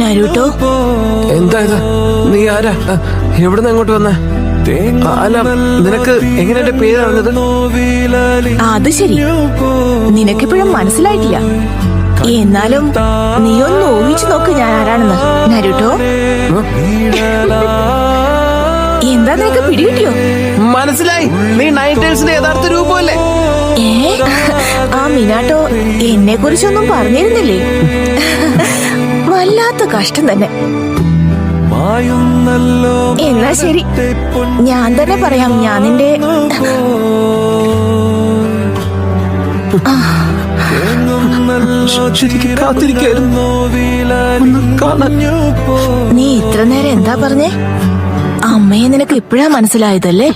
നരുട്ടോ, എന്താ ഇത്? നീ ആരാ? എവിടുന്ന് അങ്ങോട്ട് വന്ന? അല്ല, നിനക്ക് എങ്ങനെ എന്റെ പേര് അറിഞ്ഞത്? അത് ശരി, നിനക്കിപ്പോഴും മനസ്സിലായിട്ടില്ല. എന്നാലും നീ ഒന്ന് ഊഹിച്ചു നോക്ക് ഞാൻ ആരാണെന്ന്. നരുട്ടോ, എന്താ നിനക്ക് പിടികിട്ടിയോ? മനസ്സിലായി, നീ നൈറ്റേഴ്സിന്റെ യഥാർത്ഥ രൂപമല്ലേ? ആ മിനാട്ടോ എന്നെ കുറിച്ചൊന്നും പറഞ്ഞിരുന്നില്ലേ? വല്ലാത്ത കഷ്ടം തന്നെ. എന്നാ ശരി, ഞാൻ തന്നെ പറയാം. ഞാൻ നിന്റെ നീ ഇത്ര നേരം എന്താ പറഞ്ഞേ? അമ്മയെ നിനക്ക് ഇപ്പോഴാ മനസ്സിലായതല്ലേ?